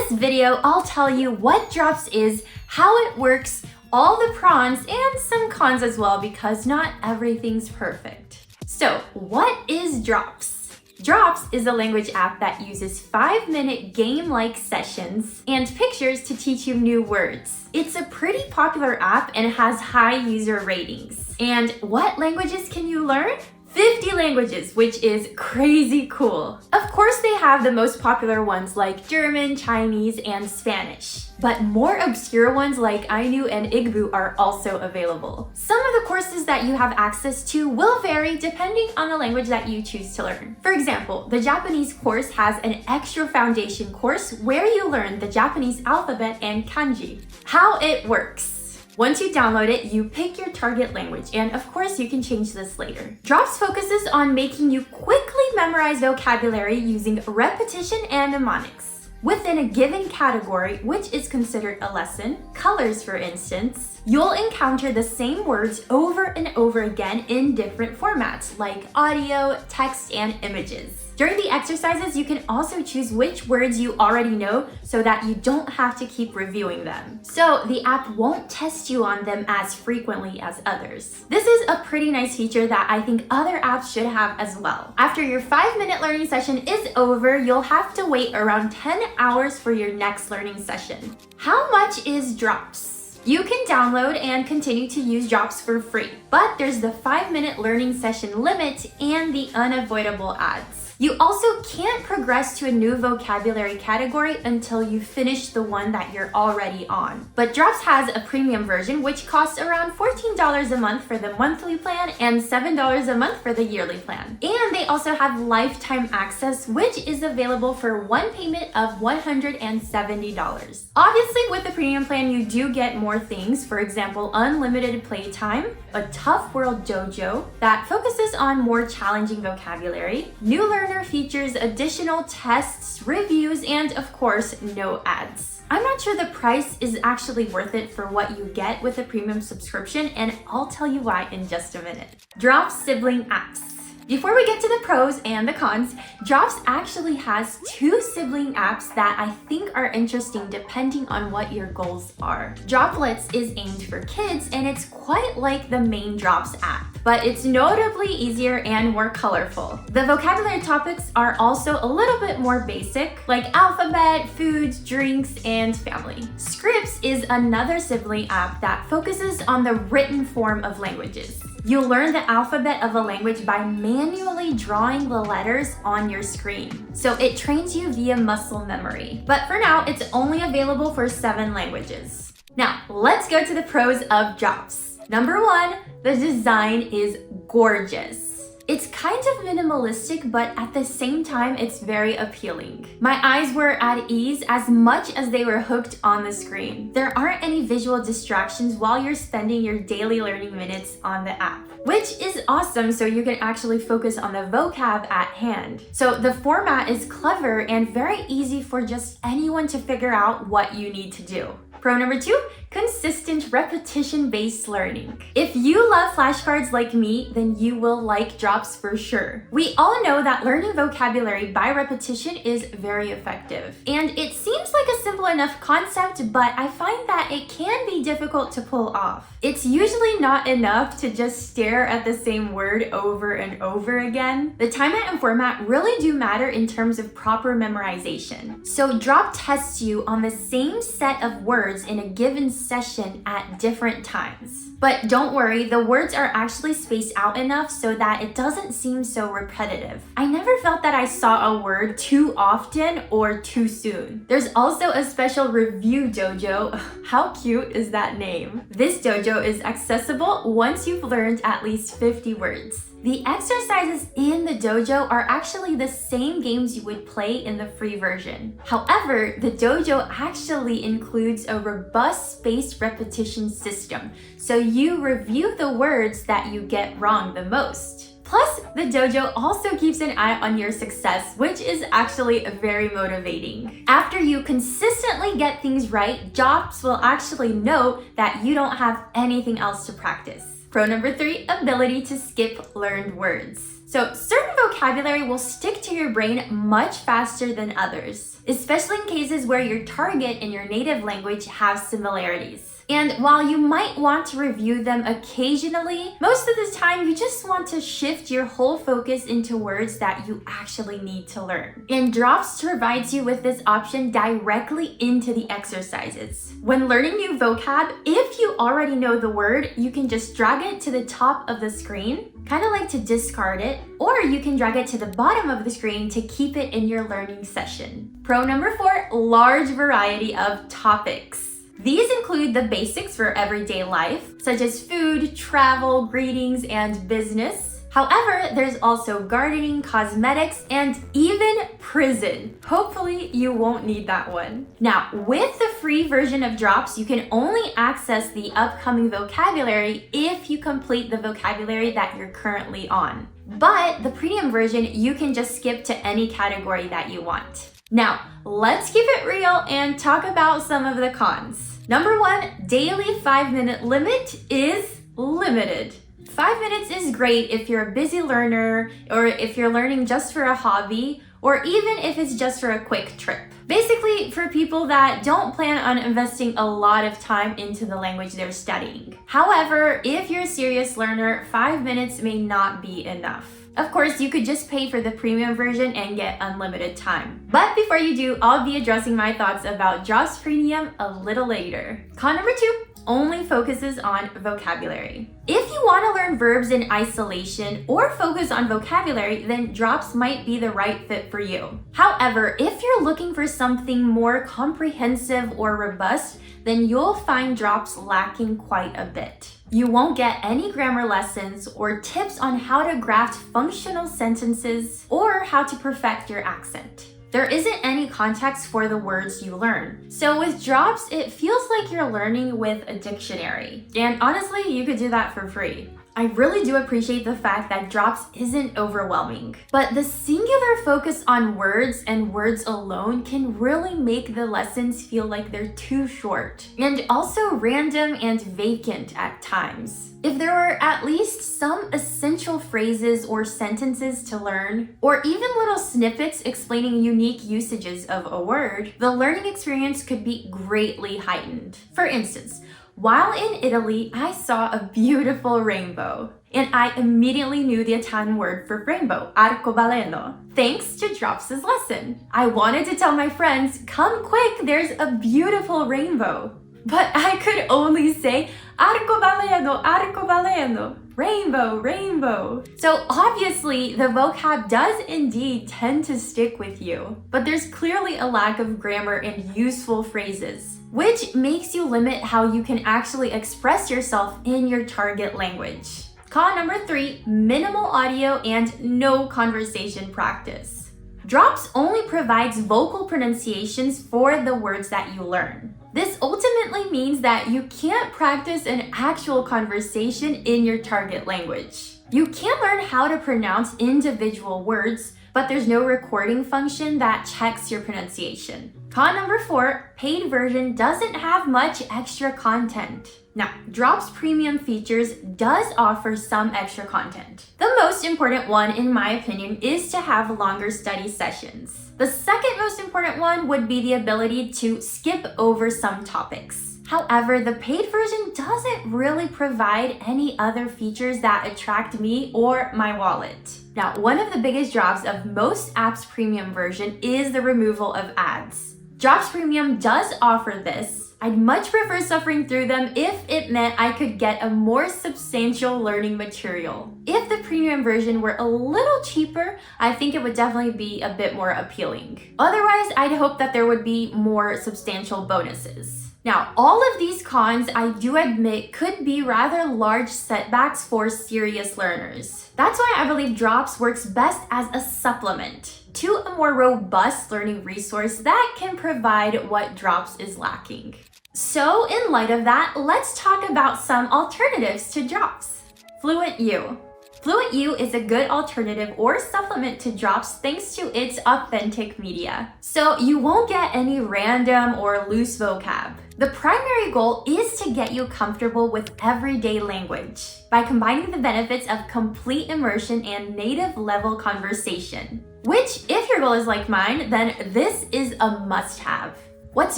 this video, I'll tell you what Drops is, how it works, all the pros and some cons as well, because not everything's perfect. So, what is Drops? Drops is a language app that uses 5-minute game-like sessions and pictures to teach you new words. It's a pretty popular app and has high user ratings. And what languages can you learn? 50 languages, which is crazy cool. Of course, they have the most popular ones like German, Chinese, and Spanish. But more obscure ones like Ainu and Igbo are also available. Some of the courses that you have access to will vary depending on the language that you choose to learn. For example, the Japanese course has an extra foundation course where you learn the Japanese alphabet and kanji. How it works. Once you download it, you pick your target language, and of course you can change this later. Drops focuses on making you quickly memorize vocabulary using repetition and mnemonics. Within a given category, which is considered a lesson, colors for instance, you'll encounter the same words over and over again in different formats like audio, text, and images. During the exercises, you can also choose which words you already know so that you don't have to keep reviewing them. So the app won't test you on them as frequently as others. This is a pretty nice feature that I think other apps should have as well. After your 5-minute learning session is over, you'll have to wait around 10 hours for your next learning session. How much is Drops? You can download and continue to use Drops for free, but there's the 5-minute learning session limit and the unavoidable ads. You also can't progress to a new vocabulary category until you finish the one that you're already on. But Drops has a premium version which costs around $14 a month for the monthly plan and $7 a month for the yearly plan. And they also have lifetime access, which is available for one payment of $170. Obviously, with the premium plan, you do get more things. For example, unlimited playtime, a Tough World dojo that focuses on more challenging vocabulary, new learner features, additional tests, reviews, and of course, no ads. I'm not sure the price is actually worth it for what you get with a premium subscription, and I'll tell you why in just a minute. Drops sibling apps. Before we get to the pros and the cons, Drops actually has 2 sibling apps that I think are interesting depending on what your goals are. Droplets is aimed for kids and it's quite like the main Drops app, but it's notably easier and more colorful. The vocabulary topics are also a little bit more basic, like alphabet, foods, drinks, and family. Scripts is another sibling app that focuses on the written form of languages. You'll learn the alphabet of a language by manually drawing the letters on your screen. So it trains you via muscle memory. But for now, it's only available for 7 languages. Now, let's go to the pros of Drops. Number 1, the design is gorgeous. It's kind of minimalistic, but at the same time, it's very appealing. My eyes were at ease as much as they were hooked on the screen. There aren't any visual distractions while you're spending your daily learning minutes on the app, which is awesome, so you can actually focus on the vocab at hand. So the format is clever and very easy for just anyone to figure out what you need to do. Pro number 2, consistent repetition-based learning. If you love flashcards like me, then you will like Drops for sure. We all know that learning vocabulary by repetition is very effective. And it seems like a simple enough concept, but I find that it can be difficult to pull off. It's usually not enough to just stare at the same word over and over again. The time and format really do matter in terms of proper memorization. So Drop tests you on the same set of words in a given session at different times. But don't worry, the words are actually spaced out enough so that it doesn't seem so repetitive. I never felt that I saw a word too often or too soon. There's also a special review dojo. How cute is that name? This dojo is accessible once you've learned at least 50 words. The exercises in the dojo are actually the same games you would play in the free version. However, the dojo actually includes a robust spaced repetition system, so you review the words that you get wrong the most. Plus, the dojo also keeps an eye on your success, which is actually very motivating. After you consistently get things right, Drops will actually know that you don't have anything else to practice. Pro number 3, ability to skip learned words. So certain vocabulary will stick to your brain much faster than others, especially in cases where your target and your native language have similarities. And while you might want to review them occasionally, most of the time you just want to shift your whole focus into words that you actually need to learn. And Drops provides you with this option directly into the exercises. When learning new vocab, if you already know the word, you can just drag it to the top of the screen, kind of like to discard it, or you can drag it to the bottom of the screen to keep it in your learning session. Pro number 4, large variety of topics. These include the basics for everyday life, such as food, travel, greetings, and business. However, there's also gardening, cosmetics, and even prison. Hopefully, you won't need that one. Now, with the free version of Drops, you can only access the upcoming vocabulary if you complete the vocabulary that you're currently on. But the premium version, you can just skip to any category that you want. Now, let's keep it real and talk about some of the cons. Number 1, daily 5-minute limit is limited. 5 minutes is great if you're a busy learner, or if you're learning just for a hobby, or even if it's just for a quick trip. Basically, for people that don't plan on investing a lot of time into the language they're studying. However, if you're a serious learner, 5 minutes may not be enough. Of course, you could just pay for the premium version and get unlimited time. But before you do, I'll be addressing my thoughts about Drops Premium a little later. Con number 2, only focuses on vocabulary. If you want to learn verbs in isolation or focus on vocabulary, then Drops might be the right fit for you. However, if you're looking for something more comprehensive or robust, then you'll find Drops lacking quite a bit. You won't get any grammar lessons or tips on how to graft functional sentences or how to perfect your accent. There isn't any context for the words you learn. So with Drops, it feels like you're learning with a dictionary. And honestly, you could do that for free. I really do appreciate the fact that Drops isn't overwhelming, but the singular focus on words and words alone can really make the lessons feel like they're too short and also random and vacant at times. If there were at least some essential phrases or sentences to learn, or even little snippets explaining unique usages of a word, the learning experience could be greatly heightened. For instance, while in Italy, I saw a beautiful rainbow, and I immediately knew the Italian word for rainbow, arcobaleno, thanks to Drops' lesson. I wanted to tell my friends, come quick, there's a beautiful rainbow. But I could only say, arcobaleno, arcobaleno, rainbow, rainbow. So obviously, the vocab does indeed tend to stick with you, but there's clearly a lack of grammar and useful phrases, which makes you limit how you can actually express yourself in your target language. Con number 3, minimal audio and no conversation practice. Drops only provides vocal pronunciations for the words that you learn. This ultimately means that you can't practice an actual conversation in your target language. You can learn how to pronounce individual words, but there's no recording function that checks your pronunciation. Con number 4, paid version doesn't have much extra content. Now, Drops Premium features does offer some extra content. The most important one, in my opinion, is to have longer study sessions. The second most important one would be the ability to skip over some topics. However, the paid version doesn't really provide any other features that attract me or my wallet. Now, one of the biggest drops of most apps' premium version is the removal of ads. Drops Premium does offer this. I'd much prefer suffering through them if it meant I could get a more substantial learning material. If the premium version were a little cheaper, I think it would definitely be a bit more appealing. Otherwise, I'd hope that there would be more substantial bonuses. Now, all of these cons, I do admit, could be rather large setbacks for serious learners. That's why I believe Drops works best as a supplement to a more robust learning resource that can provide what Drops is lacking. So, in light of that, let's talk about some alternatives to Drops. FluentU. FluentU is a good alternative or supplement to Drops thanks to its authentic media. So you won't get any random or loose vocab. The primary goal is to get you comfortable with everyday language by combining the benefits of complete immersion and native level conversation. Which, if your goal is like mine, then this is a must-have. What's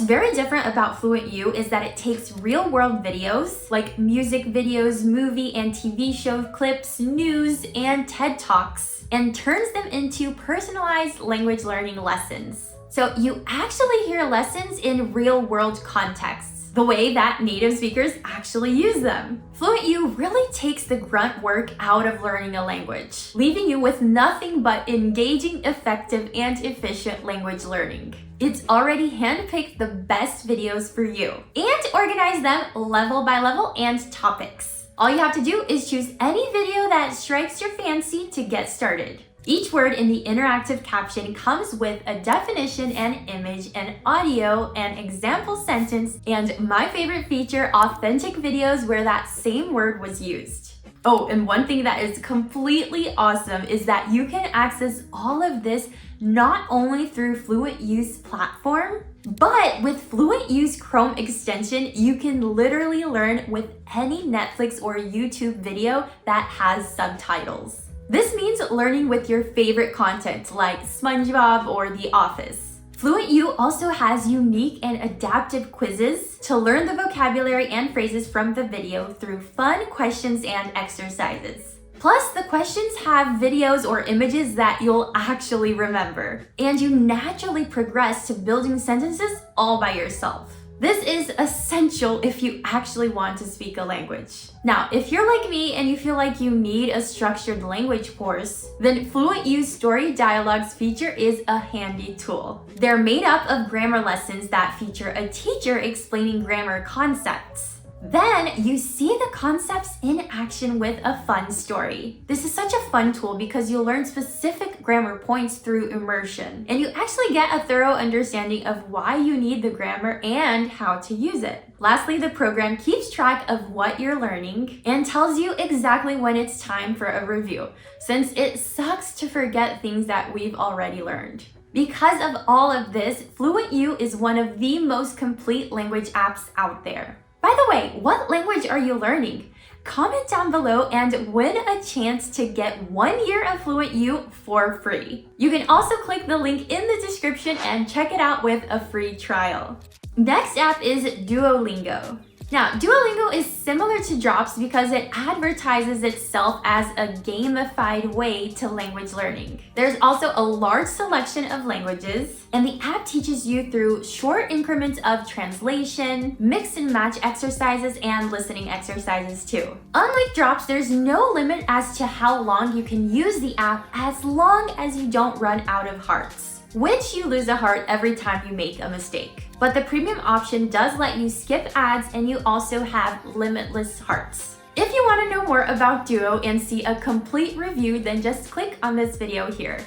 very different about FluentU is that it takes real-world videos, like music videos, movie and TV show clips, news, and TED Talks, and turns them into personalized language learning lessons. So you actually hear lessons in real-world contexts, the way that native speakers actually use them. FluentU really takes the grunt work out of learning a language, leaving you with nothing but engaging, effective, and efficient language learning. It's already handpicked the best videos for you and organized them level by level and topics. All you have to do is choose any video that strikes your fancy to get started. Each word in the interactive caption comes with a definition and image and audio and example sentence, and my favorite feature, authentic videos where that same word was used. Oh, and one thing that is completely awesome is that you can access all of this not only through FluentU's platform, but with FluentU's Chrome extension, you can literally learn with any Netflix or YouTube video that has subtitles. This means learning with your favorite content like SpongeBob or The Office. FluentU also has unique and adaptive quizzes to learn the vocabulary and phrases from the video through fun questions and exercises. Plus, the questions have videos or images that you'll actually remember, and you naturally progress to building sentences all by yourself. This is essential if you actually want to speak a language. Now, if you're like me and you feel like you need a structured language course, then FluentU's Story Dialogues feature is a handy tool. They're made up of grammar lessons that feature a teacher explaining grammar concepts. Then you see the concepts in action with a fun story. This is such a fun tool because you'll learn specific grammar points through immersion, and you actually get a thorough understanding of why you need the grammar and how to use it. Lastly, the program keeps track of what you're learning and tells you exactly when it's time for a review, since it sucks to forget things that we've already learned. Because of all of this, FluentU is one of the most complete language apps out there. By the way, what language are you learning? Comment down below and win a chance to get 1 year of FluentU for free. You can also click the link in the description and check it out with a free trial. Next app is Duolingo. Now, Duolingo is similar to Drops because it advertises itself as a gamified way to language learning. There's also a large selection of languages, and the app teaches you through short increments of translation, mix and match exercises, and listening exercises too. Unlike Drops, there's no limit as to how long you can use the app as long as you don't run out of hearts, which you lose a heart every time you make a mistake. But the premium option does let you skip ads, and you also have limitless hearts. If you want to know more about Duo and see a complete review, then just click on this video here.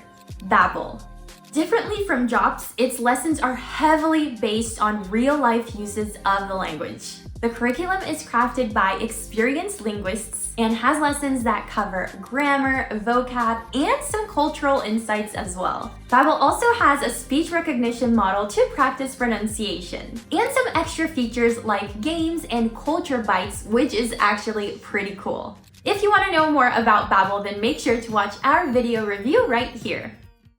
Babbel. Differently from Drops, its lessons are heavily based on real-life uses of the language. The curriculum is crafted by experienced linguists and has lessons that cover grammar, vocab, and some cultural insights as well. Babbel also has a speech recognition model to practice pronunciation, and some extra features like games and culture bites, which is actually pretty cool. If you want to know more about Babbel, then make sure to watch our video review right here.